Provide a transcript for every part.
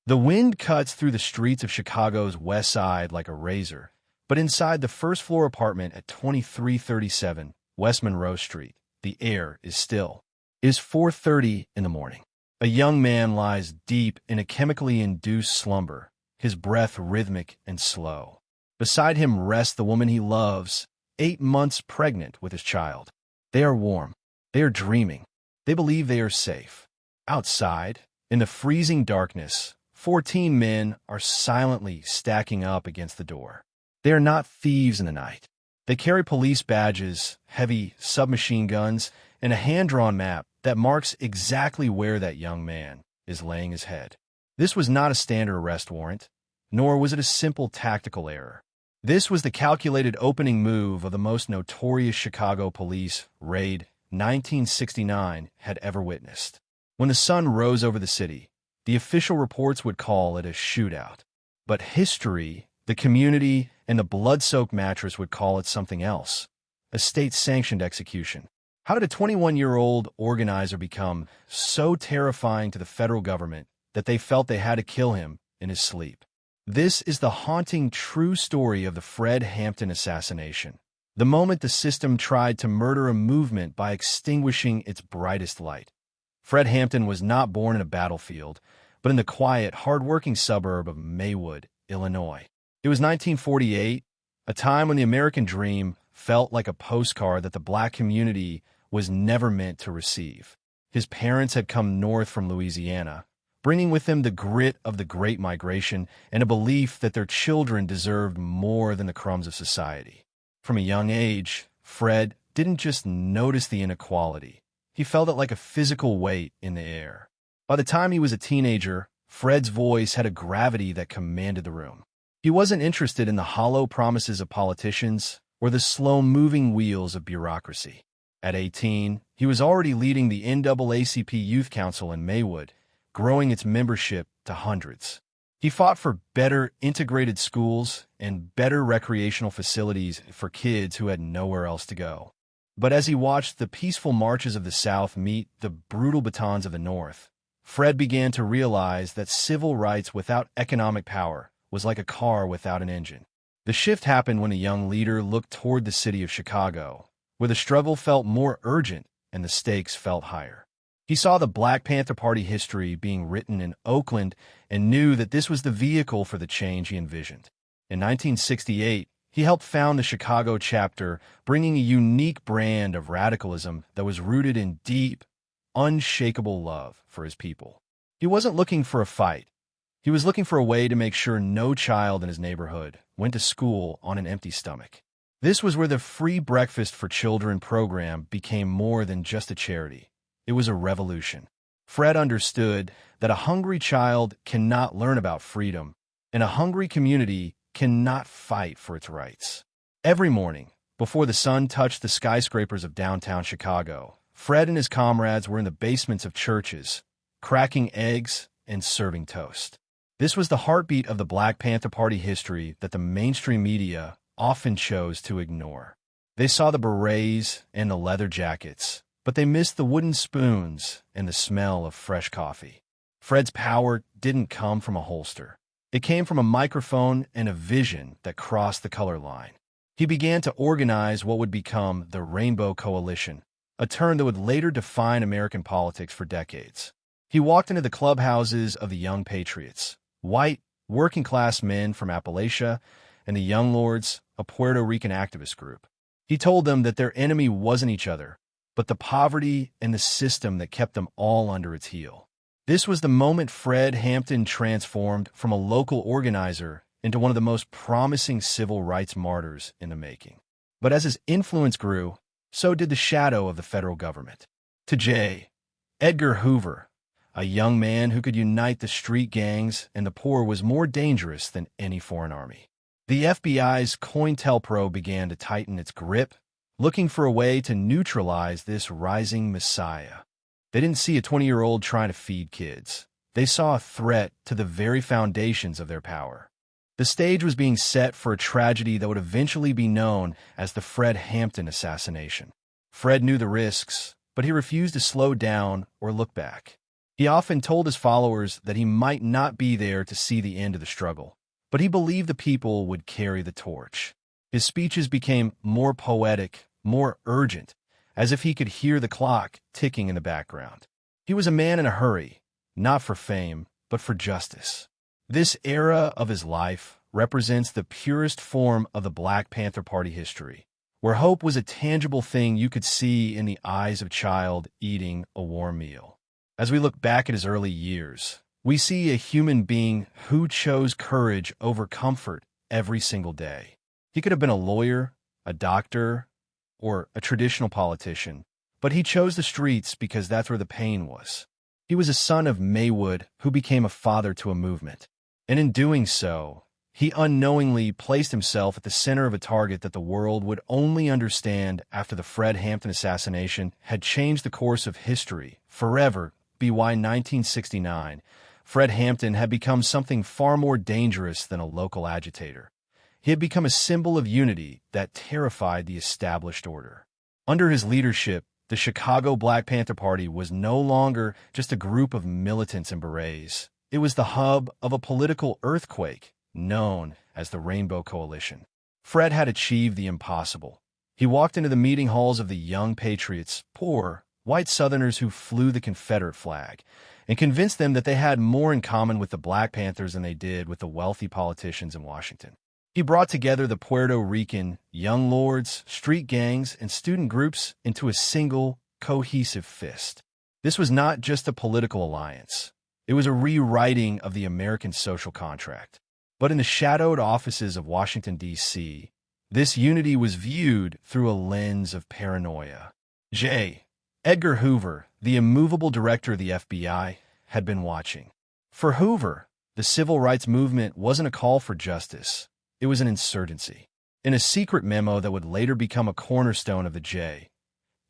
The wind cuts through the streets of Chicago's West Side like a razor, but inside the first-floor apartment at 2337 West Monroe Street, the air is still. It is 4:30 in the morning. A young man lies deep in a chemically induced slumber, his breath rhythmic and slow. Beside him rests the woman he loves, 8 months pregnant with his child. They are warm. They are dreaming. They believe they are safe. Outside, in the freezing darkness, 14 men are silently stacking up against the door. They are not thieves in the night. They carry police badges, heavy submachine guns, and a hand-drawn map that marks exactly where that young man is laying his head. This was not a standard arrest warrant, nor was it a simple tactical error. This was the calculated opening move of the most notorious Chicago police raid 1969 had ever witnessed. When the sun rose over the city, the official reports would call it a shootout. But history, the community, and the blood-soaked mattress would call it something else, a state-sanctioned execution. How did a 21-year-old organizer become so terrifying to the federal government that they felt they had to kill him in his sleep? This is the haunting true story of the Fred Hampton assassination, the moment the system tried to murder a movement by extinguishing its brightest light. Fred Hampton was not born in a battlefield, but in the quiet, hard-working suburb of Maywood, Illinois. It was 1948, a time when the American dream felt like a postcard that the black community was never meant to receive. His parents had come north from Louisiana, bringing with them the grit of the Great Migration and a belief that their children deserved more than the crumbs of society. From a young age, Fred didn't just notice the inequality. He felt it like a physical weight in the air. By the time he was a teenager, Fred's voice had a gravity that commanded the room. He wasn't interested in the hollow promises of politicians or the slow-moving wheels of bureaucracy. At 18, he was already leading the NAACP Youth Council in Maywood, growing its membership to hundreds. He fought for better integrated schools and better recreational facilities for kids who had nowhere else to go. But as he watched the peaceful marches of the South meet the brutal batons of the North, Fred began to realize that civil rights without economic power was like a car without an engine. The shift happened when a young leader looked toward the city of Chicago, where the struggle felt more urgent and the stakes felt higher. He saw the Black Panther Party history being written in Oakland and knew that this was the vehicle for the change he envisioned. In 1968, he helped found the Chicago chapter, bringing a unique brand of radicalism that was rooted in deep, unshakable love for his people. He wasn't looking for a fight. He was looking for a way to make sure no child in his neighborhood went to school on an empty stomach. This was where the Free Breakfast for Children program became more than just a charity. It was a revolution. Fred understood that a hungry child cannot learn about freedom, and a hungry community cannot fight for its rights. Every morning, before the sun touched the skyscrapers of downtown Chicago, Fred and his comrades were in the basements of churches, cracking eggs and serving toast. This was the heartbeat of the Black Panther Party history that the mainstream media often chose to ignore. They saw the berets and the leather jackets, but they missed the wooden spoons and the smell of fresh coffee. Fred's power didn't come from a holster. It came from a microphone and a vision that crossed the color line. He began to organize what would become the Rainbow Coalition, a term that would later define American politics for decades. He walked into the clubhouses of the Young Patriots, white, working-class men from Appalachia, and the Young Lords, a Puerto Rican activist group. He told them that their enemy wasn't each other, but the poverty and the system that kept them all under its heel. This was the moment Fred Hampton transformed from a local organizer into one of the most promising civil rights martyrs in the making. But as his influence grew, so did the shadow of the federal government. To Edgar Hoover, a young man who could unite the street gangs and the poor, was more dangerous than any foreign army. The FBI's COINTELPRO began to tighten its grip, looking for a way to neutralize this rising messiah. They didn't see a 20-year-old trying to feed kids. They saw a threat to the very foundations of their power. The stage was being set for a tragedy that would eventually be known as the Fred Hampton assassination. Fred knew the risks, but he refused to slow down or look back. He often told his followers that he might not be there to see the end of the struggle, but he believed the people would carry the torch. His speeches became more poetic, more urgent, as if he could hear the clock ticking in the background. He was a man in a hurry, not for fame, but for justice. This era of his life represents the purest form of the Black Panther Party history, where hope was a tangible thing you could see in the eyes of a child eating a warm meal. As we look back at his early years, we see a human being who chose courage over comfort every single day. He could have been a lawyer, a doctor, or a traditional politician, but he chose the streets because that's where the pain was. He was a son of Maywood who became a father to a movement, and in doing so, he unknowingly placed himself at the center of a target that the world would only understand after the Fred Hampton assassination had changed the course of history forever. By 1969, Fred Hampton had become something far more dangerous than a local agitator. He had become a symbol of unity that terrified the established order. Under his leadership, the Chicago Black Panther Party was no longer just a group of militants in berets. It was the hub of a political earthquake known as the Rainbow Coalition. Fred had achieved the impossible. He walked into the meeting halls of the Young Patriots, poor, white Southerners who flew the Confederate flag, and convinced them that they had more in common with the Black Panthers than they did with the wealthy politicians in Washington. He brought together the Puerto Rican, young lords, street gangs, and student groups into a single, cohesive fist. This was not just a political alliance. It was a rewriting of the American social contract. But in the shadowed offices of Washington, D.C., this unity was viewed through a lens of paranoia. Edgar Hoover, the immovable director of the FBI, had been watching. For Hoover, the civil rights movement wasn't a call for justice. It was an insurgency. In a secret memo that would later become a cornerstone of the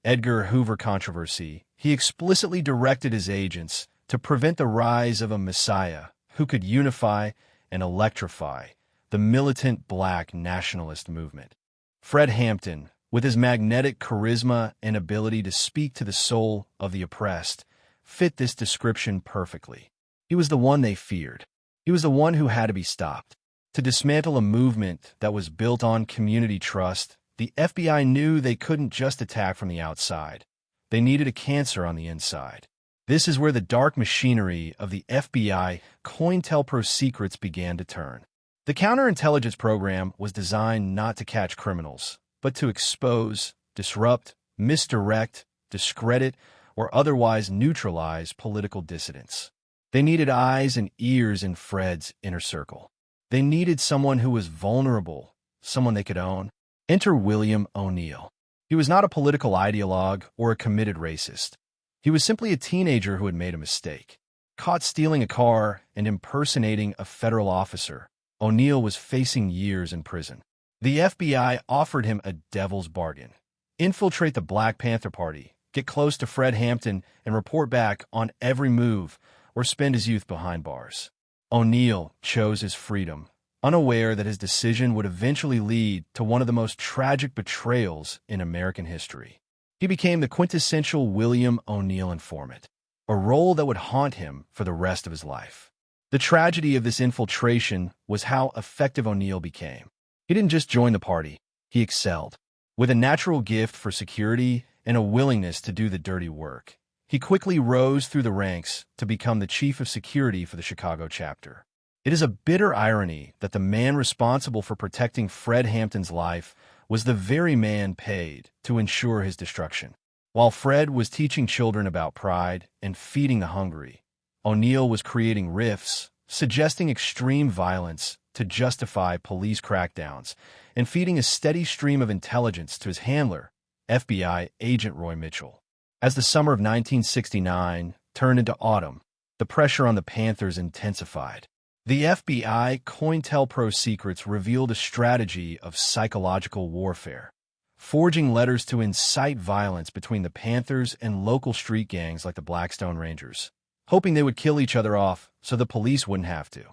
Edgar Hoover controversy, he explicitly directed his agents to prevent the rise of a messiah who could unify and electrify the militant black nationalist movement. Fred Hampton, with his magnetic charisma and ability to speak to the soul of the oppressed, fit this description perfectly. He was the one they feared. He was the one who had to be stopped. To dismantle a movement that was built on community trust, the FBI knew they couldn't just attack from the outside. They needed a cancer on the inside. This is where the dark machinery of the FBI COINTELPRO secrets began to turn. The counterintelligence program was designed not to catch criminals, but to expose, disrupt, misdirect, discredit, or otherwise neutralize political dissidents. They needed eyes and ears in Fred's inner circle. They needed someone who was vulnerable, someone they could own. Enter William O'Neill. He was not a political ideologue or a committed racist. He was simply a teenager who had made a mistake. Caught stealing a car and impersonating a federal officer, O'Neill was facing years in prison. The FBI offered him a devil's bargain. Infiltrate the Black Panther Party, get close to Fred Hampton, and report back on every move, or spend his youth behind bars. O'Neill chose his freedom, unaware that his decision would eventually lead to one of the most tragic betrayals in American history. He became the quintessential William O'Neill informant, a role that would haunt him for the rest of his life. The tragedy of this infiltration was how effective O'Neill became. He didn't just join the party, he excelled. With a natural gift for security and a willingness to do the dirty work, he quickly rose through the ranks to become the chief of security for the Chicago chapter. It is a bitter irony that the man responsible for protecting Fred Hampton's life was the very man paid to ensure his destruction. While Fred was teaching children about pride and feeding the hungry, O'Neill was creating rifts, suggesting extreme violence to justify police crackdowns, and feeding a steady stream of intelligence to his handler, FBI agent Roy Mitchell. As the summer of 1969 turned into autumn, the pressure on the Panthers intensified. The FBI COINTELPRO secrets revealed a strategy of psychological warfare, forging letters to incite violence between the Panthers and local street gangs like the Blackstone Rangers, hoping they would kill each other off so the police wouldn't have to.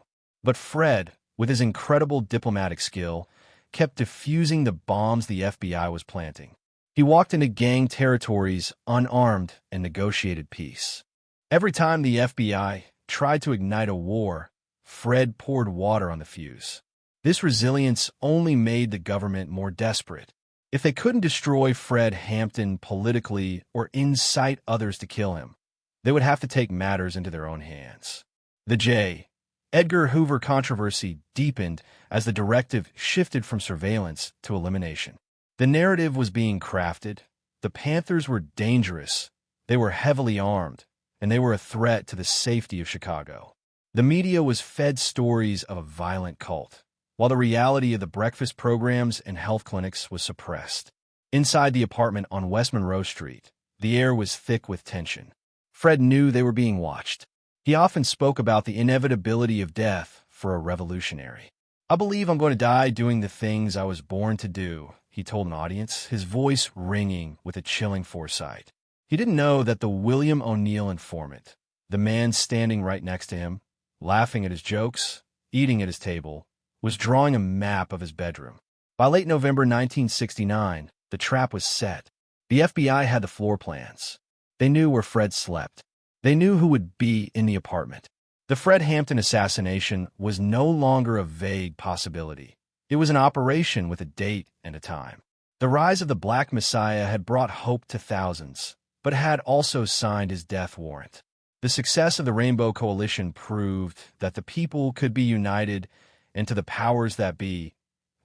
But Fred, with his incredible diplomatic skill, kept defusing the bombs the FBI was planting. He walked into gang territories unarmed and negotiated peace. Every time the FBI tried to ignite a war, Fred poured water on the fuse. This resilience only made the government more desperate. If they couldn't destroy Fred Hampton politically or incite others to kill him, they would have to take matters into their own hands. The J. Edgar Hoover controversy deepened as the directive shifted from surveillance to elimination. The narrative was being crafted. The Panthers were dangerous, they were heavily armed, and they were a threat to the safety of Chicago. The media was fed stories of a violent cult, while the reality of the breakfast programs and health clinics was suppressed. Inside the apartment on West Monroe Street, the air was thick with tension. Fred knew they were being watched. He often spoke about the inevitability of death for a revolutionary. "I believe I'm going to die doing the things I was born to do," he told an audience, his voice ringing with a chilling foresight. He didn't know that the William O'Neill informant, the man standing right next to him, laughing at his jokes, eating at his table, was drawing a map of his bedroom. By late November 1969, the trap was set. The FBI had the floor plans. They knew where Fred slept. They knew who would be in the apartment. The Fred Hampton assassination was no longer a vague possibility. It was an operation with a date and a time. The rise of the Black Messiah had brought hope to thousands, but had also signed his death warrant. The success of the Rainbow Coalition proved that the people could be united, and to the powers that be,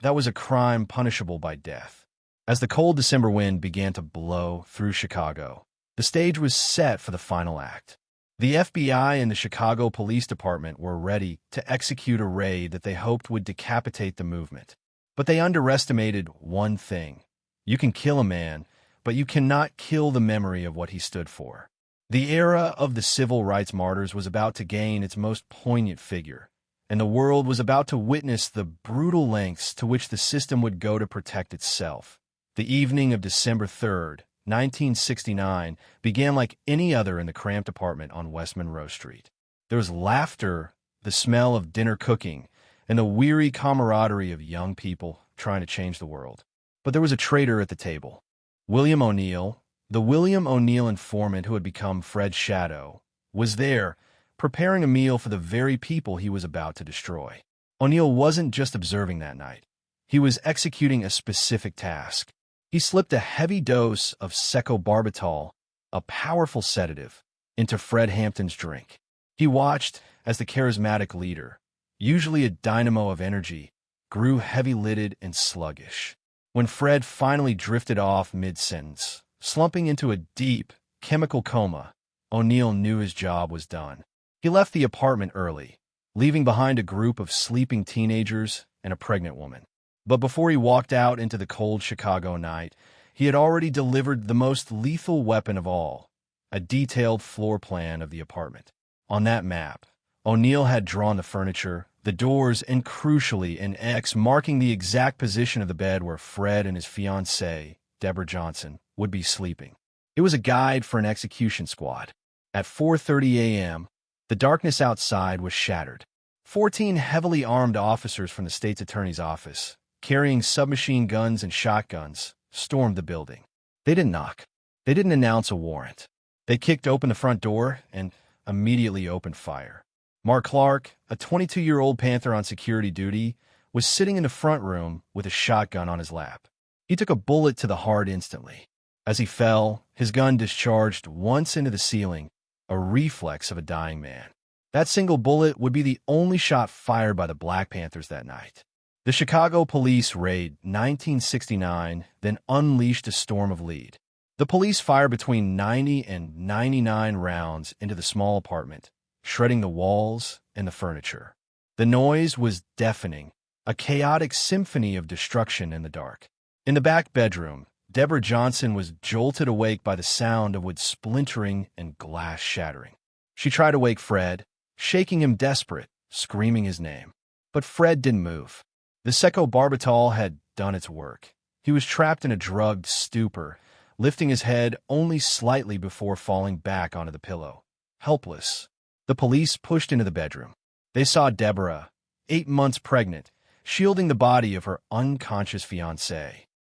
that was a crime punishable by death. As the cold December wind began to blow through Chicago, the stage was set for the final act. The FBI and the Chicago Police Department were ready to execute a raid that they hoped would decapitate the movement. But they underestimated one thing. You can kill a man, but you cannot kill the memory of what he stood for. The era of the civil rights martyrs was about to gain its most poignant figure, and the world was about to witness the brutal lengths to which the system would go to protect itself. The evening of December 3rd, 1969, began like any other in the cramped apartment on West Monroe Street. There was laughter, the smell of dinner cooking, and the weary camaraderie of young people trying to change the world. But there was a traitor at the table. William O'Neill, the William O'Neill informant who had become Fred's shadow, was there, preparing a meal for the very people he was about to destroy. O'Neill wasn't just observing that night. He was executing a specific task. He slipped a heavy dose of secobarbital, a powerful sedative, into Fred Hampton's drink. He watched as the charismatic leader, usually a dynamo of energy, grew heavy-lidded and sluggish. When Fred finally drifted off mid-sentence, slumping into a deep, chemical coma, O'Neill knew his job was done. He left the apartment early, leaving behind a group of sleeping teenagers and a pregnant woman. But before he walked out into the cold Chicago night, he had already delivered the most lethal weapon of all, a detailed floor plan of the apartment. On that map, O'Neill had drawn the furniture, the doors, and crucially, an X marking the exact position of the bed where Fred and his fiancée, Deborah Johnson, would be sleeping. It was a guide for an execution squad. At 4:30 a.m., the darkness outside was shattered. 14 heavily armed officers from the state's attorney's office, carrying submachine guns and shotguns, stormed the building. They didn't knock. They didn't announce a warrant. They kicked open the front door and immediately opened fire. Mark Clark, a 22-year-old Panther on security duty, was sitting in the front room with a shotgun on his lap. He took a bullet to the heart instantly. As he fell, his gun discharged once into the ceiling, a reflex of a dying man. That single bullet would be the only shot fired by the Black Panthers that night. The Chicago Police Raid 1969 then unleashed a storm of lead. The police fired between 90 and 99 rounds into the small apartment, shredding the walls and the furniture. The noise was deafening, a chaotic symphony of destruction in the dark. In the back bedroom, Deborah Johnson was jolted awake by the sound of wood splintering and glass shattering. She tried to wake Fred, shaking him desperate, screaming his name. But Fred didn't move. The secobarbital had done its work. He was trapped in a drugged stupor, lifting his head only slightly before falling back onto the pillow. Helpless, the police pushed into the bedroom. They saw Deborah, 8 months pregnant, shielding the body of her unconscious fiancé.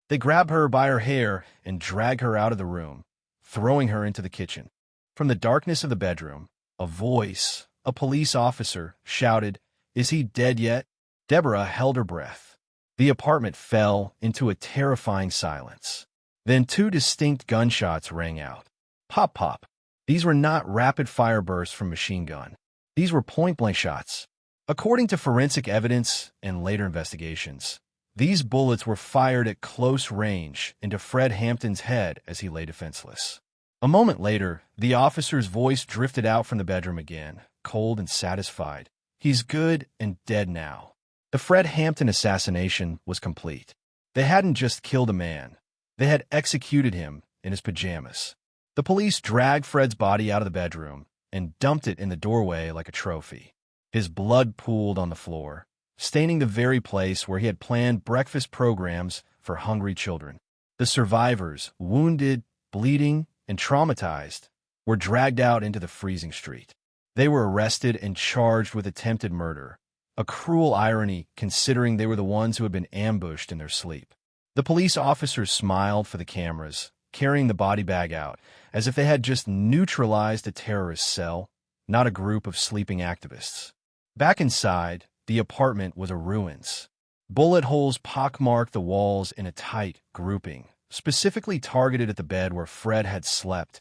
They grabbed her by her hair and dragged her out of the room, throwing her into the kitchen. From the darkness of the bedroom, a voice, a police officer, shouted, "Is he dead yet?" Deborah held her breath. The apartment fell into a terrifying silence. Then two distinct gunshots rang out. Pop, pop. These were not rapid-fire bursts from machine gun. These were point-blank shots. According to forensic evidence and later investigations, these bullets were fired at close range into Fred Hampton's head as he lay defenseless. A moment later, the officer's voice drifted out from the bedroom again, cold and satisfied. "He's good and dead now." The Fred Hampton assassination was complete. They hadn't just killed a man. They had executed him in his pajamas. The police dragged Fred's body out of the bedroom and dumped it in the doorway like a trophy. His blood pooled on the floor, staining the very place where he had planned breakfast programs for hungry children. The survivors, wounded, bleeding, and traumatized, were dragged out into the freezing street. They were arrested and charged with attempted murder, a cruel irony considering they were the ones who had been ambushed in their sleep. The police officers smiled for the cameras, carrying the body bag out, as if they had just neutralized a terrorist cell, not a group of sleeping activists. Back inside, the apartment was a ruins. Bullet holes pockmarked the walls in a tight grouping, specifically targeted at the bed where Fred had slept,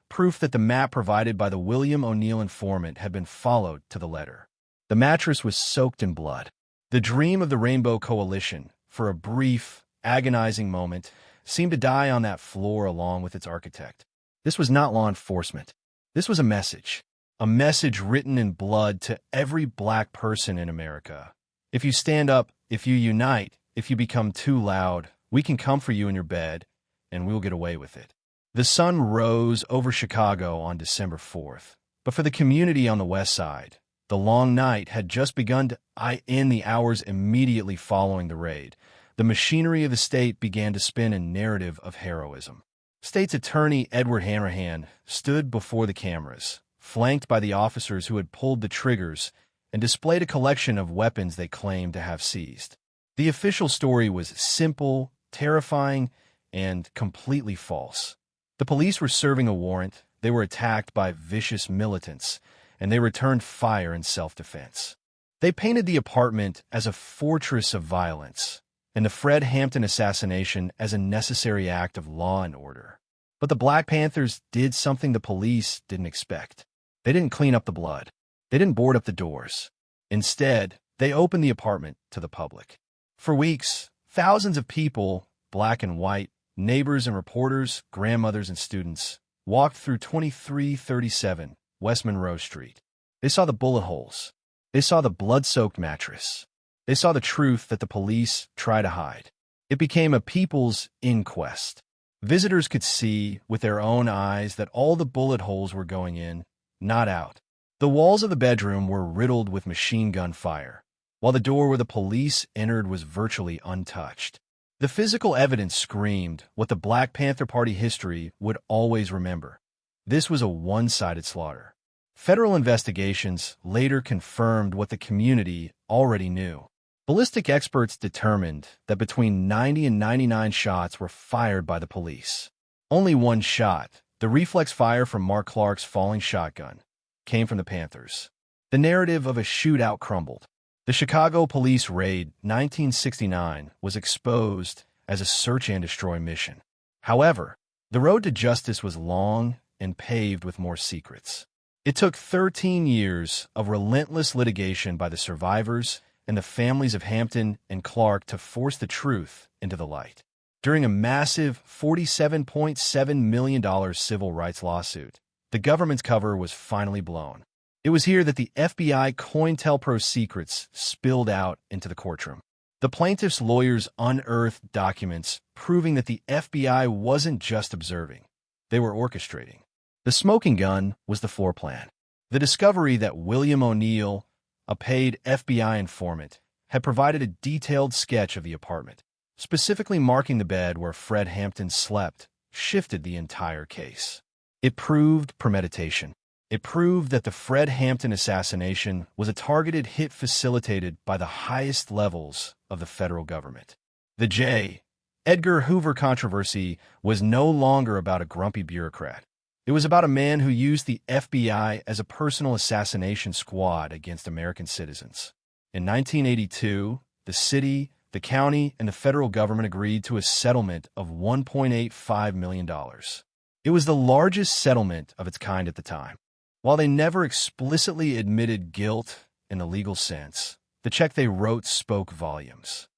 proof that the map provided by the William O'Neill informant had been followed to the letter. The mattress was soaked in blood. The dream of the Rainbow Coalition, for a brief, agonizing moment, seemed to die on that floor along with its architect. This was not law enforcement. This was a message written in blood to every black person in America. If you stand up, if you unite, if you become too loud, we can come for you in your bed, and we'll get away with it. The sun rose over Chicago on December 4th, but for the community on the west side, the long night had just begun to end the hours immediately following the raid. The machinery of the state began to spin a narrative of heroism. State's Attorney Edward Hanrahan stood before the cameras, flanked by the officers who had pulled the triggers and displayed a collection of weapons they claimed to have seized. The official story was simple, terrifying, and completely false. The police were serving a warrant, they were attacked by vicious militants, and they returned fire in self-defense. They painted the apartment as a fortress of violence, and the Fred Hampton assassination as a necessary act of law and order. But the Black Panthers did something the police didn't expect. They didn't clean up the blood. They didn't board up the doors. Instead, they opened the apartment to the public. For weeks, thousands of people, black and white, neighbors and reporters, grandmothers and students, walked through 2337 West Monroe Street. They saw the bullet holes. They saw the blood-soaked mattress. They saw the truth that the police try to hide. It became a people's inquest. Visitors could see with their own eyes that all the bullet holes were going in, not out. The walls of the bedroom were riddled with machine gun fire, while the door where the police entered was virtually untouched. The physical evidence screamed what the Black Panther Party history would always remember. This was a one-sided slaughter. Federal investigations later confirmed what the community already knew. Ballistic experts determined that between 90 and 99 shots were fired by the police. Only one shot, the reflex fire from Mark Clark's falling shotgun, came from the Panthers. The narrative of a shootout crumbled. The Chicago police raid 1969 was exposed as a search-and-destroy mission. However, the road to justice was long and paved with more secrets. It took 13 years of relentless litigation by the survivors and the families of Hampton and Clark to force the truth into the light. During a massive $47.7 million civil rights lawsuit, the government's cover was finally blown. It was here that the FBI COINTELPRO secrets spilled out into the courtroom. The plaintiff's lawyers unearthed documents proving that the FBI wasn't just observing, they were orchestrating. The smoking gun was the floor plan. The discovery that William O'Neill, a paid FBI informant, had provided a detailed sketch of the apartment, specifically marking the bed where Fred Hampton slept, shifted the entire case. It proved premeditation. It proved that the Fred Hampton assassination was a targeted hit facilitated by the highest levels of the federal government. The J. Edgar Hoover controversy was no longer about a grumpy bureaucrat. It was about a man who used the FBI as a personal assassination squad against American citizens. In 1982, the city, the county, and the federal government agreed to a settlement of $1.85 million. It was the largest settlement of its kind at the time. While they never explicitly admitted guilt in the legal sense, the check they wrote spoke volumes.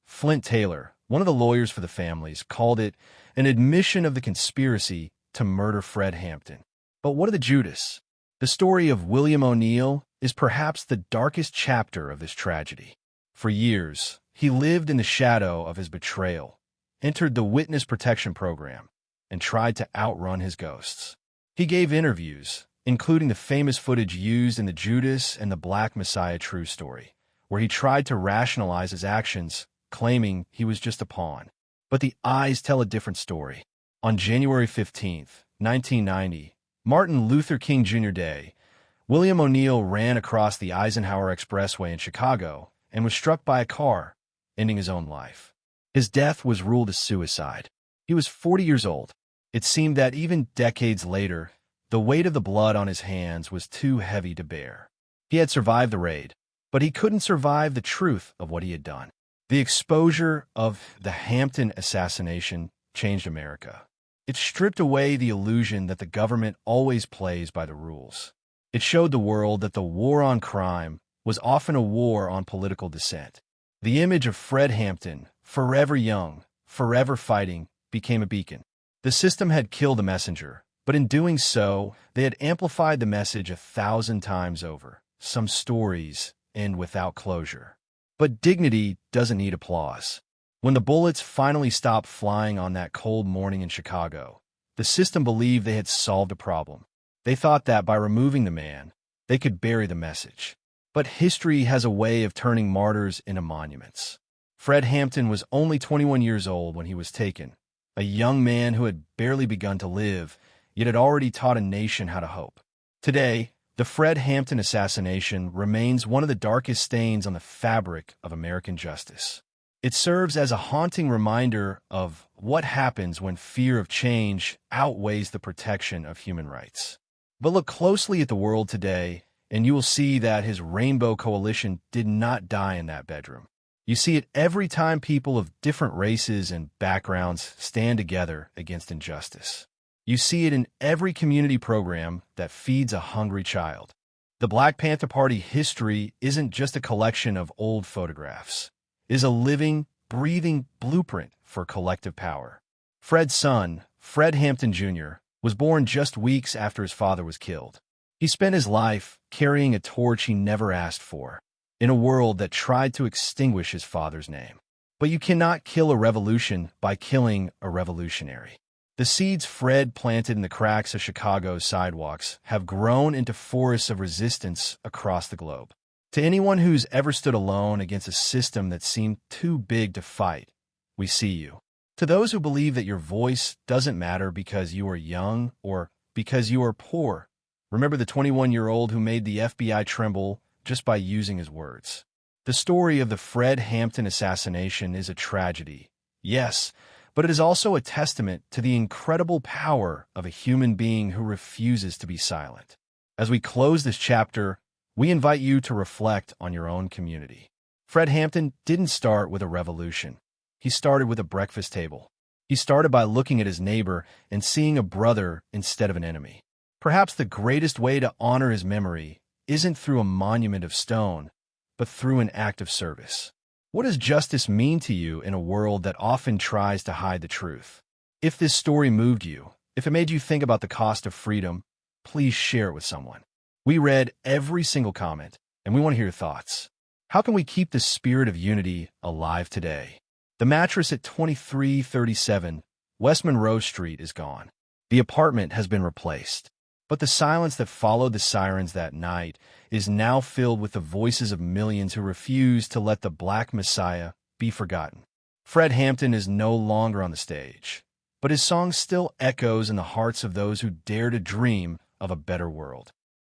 Flint Taylor, one of the lawyers for the families, called it an admission of the conspiracy to murder Fred Hampton. But what of the Judas? The story of William O'Neill is perhaps the darkest chapter of this tragedy. For years, he lived in the shadow of his betrayal, entered the witness protection program, and tried to outrun his ghosts. He gave interviews, including the famous footage used in the Judas and the Black Messiah true story, where he tried to rationalize his actions, claiming he was just a pawn. But the eyes tell a different story. On January 15, 1990, Martin Luther King Jr. Day, William O'Neill ran across the Eisenhower Expressway in Chicago and was struck by a car, ending his own life. His death was ruled a suicide. He was 40 years old. It seemed that even decades later, the weight of the blood on his hands was too heavy to bear. He had survived the raid, but he couldn't survive the truth of what he had done. The exposure of the Hampton assassination changed America. It stripped away the illusion that the government always plays by the rules. It showed the world that the war on crime was often a war on political dissent. The image of Fred Hampton, forever young, forever fighting, became a beacon. The system had killed the messenger, but in doing so, they had amplified the message 1,000 times over. Some stories end without closure. But dignity doesn't need applause. When the bullets finally stopped flying on that cold morning in Chicago, the system believed they had solved a problem. They thought that by removing the man, they could bury the message. But history has a way of turning martyrs into monuments. Fred Hampton was only 21 years old when he was taken, a young man who had barely begun to live, yet had already taught a nation how to hope. Today, the Fred Hampton assassination remains one of the darkest stains on the fabric of American justice. It serves as a haunting reminder of what happens when fear of change outweighs the protection of human rights. But look closely at the world today, and you will see that his rainbow coalition did not die in that bedroom. You see it every time people of different races and backgrounds stand together against injustice. You see it in every community program that feeds a hungry child. The Black Panther Party history isn't just a collection of old photographs. It is a living, breathing blueprint for collective power. Fred's son, Fred Hampton Jr., was born just weeks after his father was killed. He spent his life carrying a torch he never asked for, in a world that tried to extinguish his father's name. But you cannot kill a revolution by killing a revolutionary. The seeds Fred planted in the cracks of Chicago's sidewalks have grown into forests of resistance across the globe. To anyone who's ever stood alone against a system that seemed too big to fight, we see you. To those who believe that your voice doesn't matter because you are young or because you are poor, remember the 21-year-old who made the FBI tremble just by using his words. The story of the Fred Hampton assassination is a tragedy, yes, but it is also a testament to the incredible power of a human being who refuses to be silent. As we close this chapter, we invite you to reflect on your own community. Fred Hampton didn't start with a revolution. He started with a breakfast table. He started by looking at his neighbor and seeing a brother instead of an enemy. Perhaps the greatest way to honor his memory isn't through a monument of stone, but through an act of service. What does justice mean to you in a world that often tries to hide the truth? If this story moved you, if it made you think about the cost of freedom, please share it with someone. We read every single comment, and we want to hear your thoughts. How can we keep the spirit of unity alive today? The mattress at 2337 West Monroe Street is gone. The apartment has been replaced. But the silence that followed the sirens that night is now filled with the voices of millions who refuse to let the Black Messiah be forgotten. Fred Hampton is no longer on the stage, but his song still echoes in the hearts of those who dare to dream of a better world.